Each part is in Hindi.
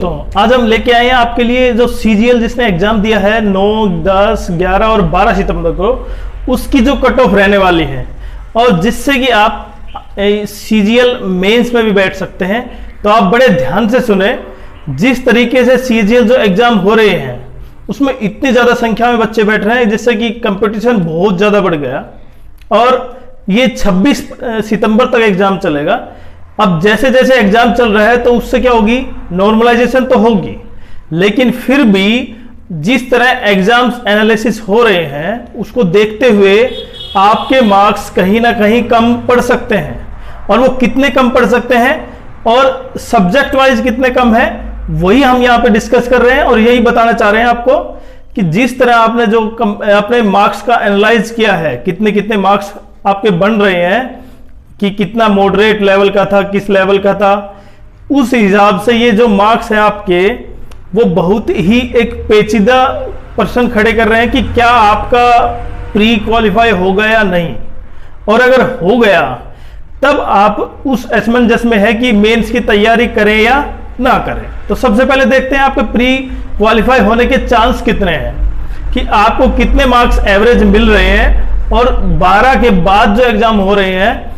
तो आज हम लेके आए हैं आपके लिए जो सीजीएल जिसने एग्जाम दिया है 9, 10, 11 और 12 सितंबर को, उसकी जो कट ऑफ रहने वाली है और जिससे कि आप सीजीएल मेंस में भी बैठ सकते हैं। तो आप बड़े ध्यान से सुने, जिस तरीके से सीजीएल जो एग्जाम हो रहे हैं उसमें इतनी ज्यादा संख्या में बच्चे बैठ रहे हैं जिससे कि कंपटीशन बहुत ज्यादा बढ़ गया और ये 26 सितंबर तक एग्जाम चलेगा। अब जैसे जैसे एग्जाम चल रहा है तो उससे क्या होगी, नॉर्मलाइजेशन तो होगी, लेकिन फिर भी जिस तरह एग्जाम्स एनालिसिस हो रहे हैं उसको देखते हुए आपके मार्क्स कहीं ना कहीं कम पड़ सकते हैं। और वो कितने कम पड़ सकते हैं और सब्जेक्ट वाइज कितने कम है, वही हम यहाँ पे डिस्कस कर रहे हैं और यही बताना चाह रहे हैं आपको कि जिस तरह आपने जो अपने मार्क्स का एनालाइज किया है, कितने कितने मार्क्स आपके बन रहे हैं, कि कितना मॉडरेट लेवल का था, किस लेवल का था, उस हिसाब से ये जो मार्क्स हैं आपके वो बहुत ही एक पेचीदा प्रश्न खड़े कर रहे हैं कि क्या आपका प्री क्वालिफाई हो गया या नहीं, और अगर हो गया तब आप उस असमंजस में है कि मेंस की तैयारी करें या ना करें। तो सबसे पहले देखते हैं आपके प्री क्वालिफाई होने के चांस कितने हैं, कि आपको कितने मार्क्स एवरेज मिल रहे हैं और 12 के बाद जो एग्जाम हो रहे हैं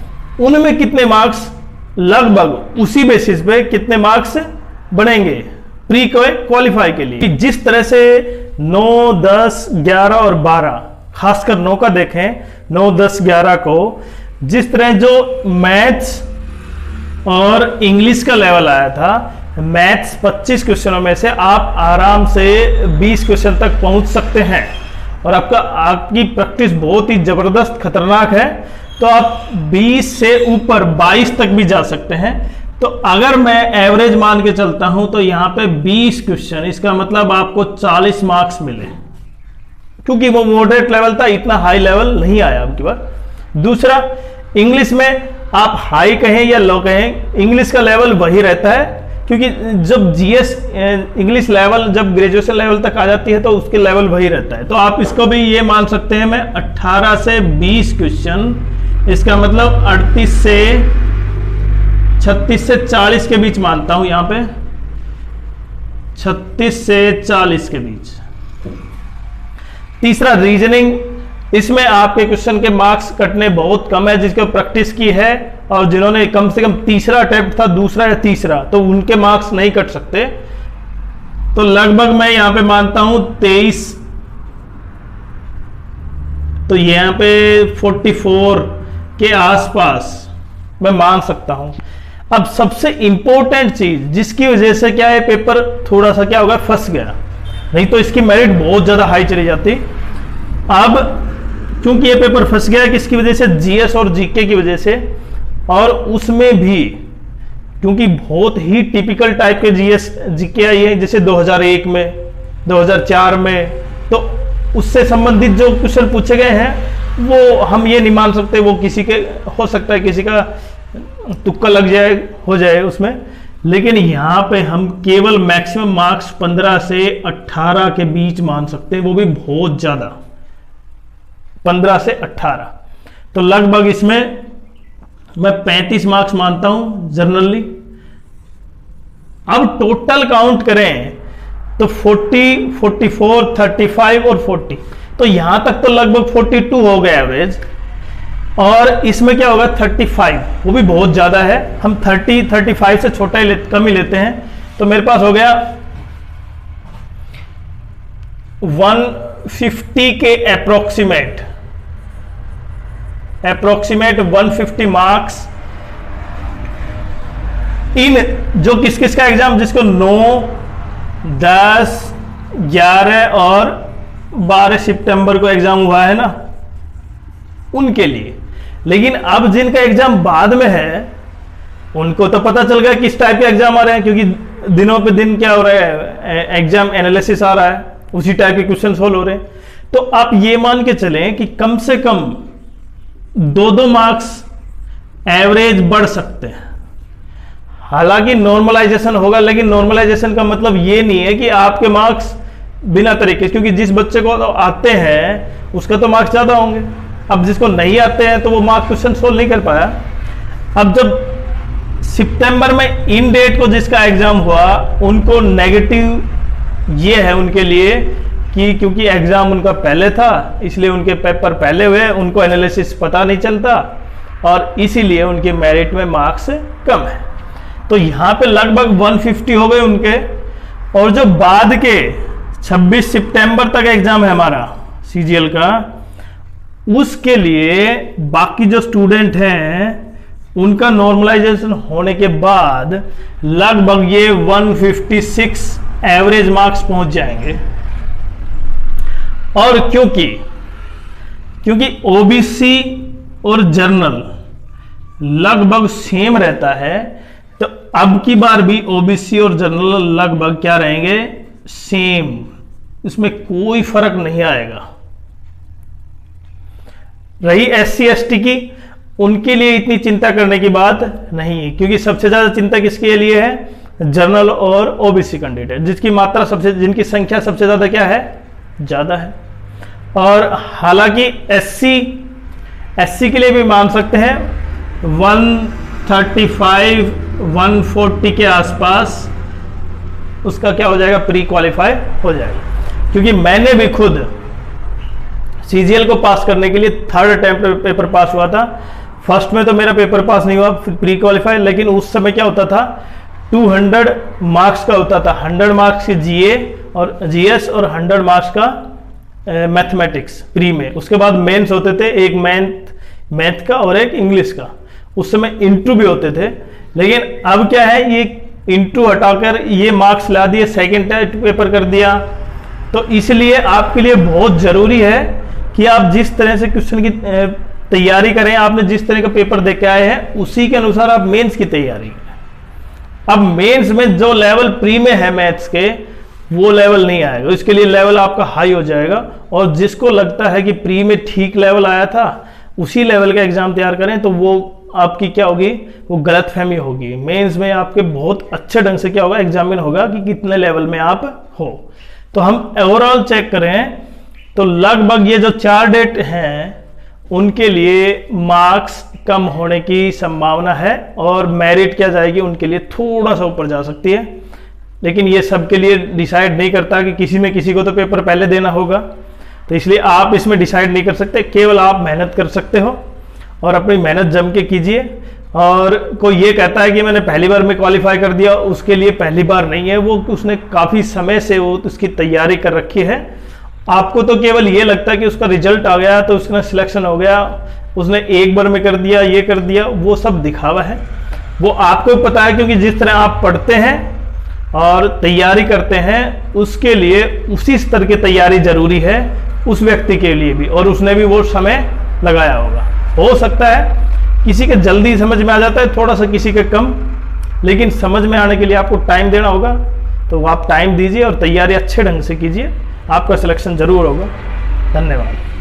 उनमें कितने मार्क्स, लगभग उसी बेसिस पे कितने मार्क्स बढ़ेंगे प्री क्वालिफाई के लिए। कि जिस तरह से 9, 10, 11 और 12, खासकर 9 का देखें, 9, 10, 11 को जिस तरह जो मैथ्स और इंग्लिश का लेवल आया था, मैथ्स 25 क्वेश्चनों में से आप आराम से 20 क्वेश्चन तक पहुंच सकते हैं और आपकी प्रैक्टिस बहुत ही जबरदस्त खतरनाक है, तो आप 20 से ऊपर 22 तक भी जा सकते हैं। तो अगर मैं एवरेज मान के चलता हूं तो यहां पे 20 क्वेश्चन, इसका मतलब आपको 40 मार्क्स मिले, क्योंकि वो मॉडरेट लेवल था, इतना हाई लेवल नहीं आया आपकी बार। दूसरा, इंग्लिश में आप हाई कहें या लो कहें, इंग्लिश का लेवल वही रहता है, क्योंकि जब जीएस इंग्लिश लेवल जब ग्रेजुएशन लेवल तक आ जाती है तो उसके लेवल वही रहता है। तो आप इसको भी ये मान सकते हैं, मैं 18 से 20 क्वेश्चन, इसका मतलब 38 से 36 से 40 के बीच मानता हूं, यहां पे 36 से 40 के बीच। तीसरा, रीजनिंग, इसमें आपके क्वेश्चन के मार्क्स कटने बहुत कम है, जिसको प्रैक्टिस की है और जिन्होंने कम से कम तीसरा अटेम्प्ट था, दूसरा या तीसरा, तो उनके मार्क्स नहीं कट सकते। तो लगभग मैं यहां पे मानता हूं 23, तो यहां पे 44 के आसपास मैं मान सकता हूं। अब सबसे इंपॉर्टेंट चीज जिसकी वजह से क्या है पेपर थोड़ा सा क्या होगा, फंस गया, नहीं तो इसकी मेरिट बहुत ज्यादा हाई चली जाती। अब क्योंकि ये पेपर फंस गया किसकी वजह से, जीएस और जीके की वजह से, और उसमें भी क्योंकि बहुत ही टिपिकल टाइप के जीएस जीके आई है, जैसे 2001 में, 2004 में, तो उससे संबंधित जो क्वेश्चन पूछे गए हैं वो हम ये नहीं मान सकते, वो किसी के हो सकता है किसी का तुक्का लग जाए, हो जाए उसमें, लेकिन यहां पे हम केवल मैक्सिमम मार्क्स 15 से 18 के बीच मान सकते हैं, वो भी बहुत ज्यादा, 15 से 18। तो लगभग इसमें मैं 35 मार्क्स मानता हूं जनरली। अब टोटल काउंट करें तो 40, 44, 35 और 40, तो यहां तक तो लगभग 42 हो गया एवरेज, और इसमें क्या होगा 35, वो भी बहुत ज्यादा है, हम 30, 35 से छोटा ही कम ही लेते हैं, तो मेरे पास हो गया 150 के अप्रोक्सीमेट 150 मार्क्स इन जो किस किस का एग्जाम, जिसको 9, 10, 11 और 12 सितंबर को एग्जाम हुआ है ना, उनके लिए। लेकिन अब जिनका एग्जाम बाद में है उनको तो पता चल गया किस टाइप के एग्जाम आ रहे हैं, क्योंकि दिनों पे दिन क्या हो रहा है, एग्जाम एनालिसिस आ रहा है, उसी टाइप के क्वेश्चन सोल्व हो रहे हैं। तो आप ये मान के चलें कि कम से कम 2-2 मार्क्स एवरेज बढ़ सकते हैं। हालांकि नॉर्मलाइजेशन होगा, लेकिन नॉर्मलाइजेशन का मतलब ये नहीं है कि आपके मार्क्स बिना तरीके, क्योंकि जिस बच्चे को आते हैं उसका तो मार्क्स ज्यादा होंगे, अब जिसको नहीं आते हैं तो वो मार्क्स क्वेश्चन सोल्व नहीं कर पाया। अब जब सितंबर में इन डेट को जिसका एग्जाम हुआ उनको नेगेटिव ये है उनके लिए कि क्योंकि एग्जाम उनका पहले था इसलिए उनके पेपर पहले हुए, उनको एनालिसिस पता नहीं चलता और इसीलिए उनके मेरिट में मार्क्स कम है। तो यहाँ पे लगभग 150 हो गए उनके। और जो बाद के 26 सितंबर तक एग्जाम है हमारा सीजीएल का, उसके लिए बाकी जो स्टूडेंट हैं उनका नॉर्मलाइजेशन होने के बाद लगभग ये 156 एवरेज मार्क्स पहुंच जाएंगे। और क्योंकि ओबीसी और जनरल लगभग सेम रहता है, तो अब की बार भी ओबीसी और जनरल लगभग क्या रहेंगे, सेम, इसमें कोई फर्क नहीं आएगा। रही एससी एसटी की, उनके लिए इतनी चिंता करने की बात नहीं है, क्योंकि सबसे ज्यादा चिंता किसके लिए है, जनरल और ओबीसी कैंडिडेट, जिसकी मात्रा जिनकी संख्या सबसे ज्यादा क्या है, ज्यादा है। और हालांकि एससी के लिए भी मान सकते हैं 135 140 के आसपास उसका क्या हो जाएगा, प्री क्वालिफाई हो जाएगा। क्योंकि मैंने भी खुद सीजीएल को पास करने के लिए 3rd अटेम्प्ट पेपर पास हुआ था। फर्स्ट में तो मेरा पेपर पास नहीं हुआ प्री क्वालिफाई, लेकिन उस समय क्या होता था 200 मार्क्स का होता था, 100 मार्क्स के जीए और जीएस और 100 मार्क्स का मैथमेटिक्स प्री में। उसके बाद मेंस होते थे, एक मैथ का और एक इंग्लिश का। उस समय इंटरव्यू भी होते थे, लेकिन अब क्या है, ये इंटरव्यू हटाकर ये मार्क्स ला दिए, सेकेंड पेपर कर दिया। तो इसलिए आपके लिए बहुत जरूरी है कि आप जिस तरह से क्वेश्चन की तैयारी करें, आपने जिस तरह का पेपर दे के आए हैं उसी के अनुसार आप मेंस की तैयारी करें। अब मेंस में जो लेवल प्री में है मैथ्स के, वो लेवल नहीं आएगा, इसके लिए लेवल आपका हाई हो जाएगा। और जिसको लगता है कि प्री में ठीक लेवल आया था उसी लेवल का एग्जाम तैयार करें, तो वो आपकी क्या होगी, वो गलतफहमी होगी। मेंस में आपके बहुत अच्छे ढंग से क्या होगा, एग्जामिन होगा कि कितने लेवल में आप हो। तो हम ओवरऑल चेक करें तो लगभग ये जो 4 डेट हैं उनके लिए मार्क्स कम होने की संभावना है और मेरिट क्या जाएगी उनके लिए थोड़ा सा ऊपर जा सकती है। लेकिन ये सबके लिए डिसाइड नहीं करता कि किसी न किसी को तो पेपर पहले देना होगा, तो इसलिए आप इसमें डिसाइड नहीं कर सकते। केवल आप मेहनत कर सकते हो और अपनी मेहनत जम के कीजिए। और कोई ये कहता है कि मैंने पहली बार में क्वालिफाई कर दिया, उसके लिए पहली बार नहीं है, वो उसने काफ़ी समय से वो उसकी तैयारी कर रखी है। आपको तो केवल ये लगता है कि उसका रिजल्ट आ गया तो उसका सिलेक्शन हो गया, उसने एक बार में कर दिया, ये कर दिया, वो सब दिखावा है। वो आपको पता है, क्योंकि जिस तरह आप पढ़ते हैं और तैयारी करते हैं उसके लिए उसी स्तर की तैयारी जरूरी है उस व्यक्ति के लिए भी, और उसने भी वो समय लगाया होगा। हो सकता है किसी के जल्दी समझ में आ जाता है, थोड़ा सा किसी के कम, लेकिन समझ में आने के लिए आपको टाइम देना होगा। तो आप टाइम दीजिए और तैयारी अच्छे ढंग से कीजिए, आपका सिलेक्शन जरूर होगा। धन्यवाद।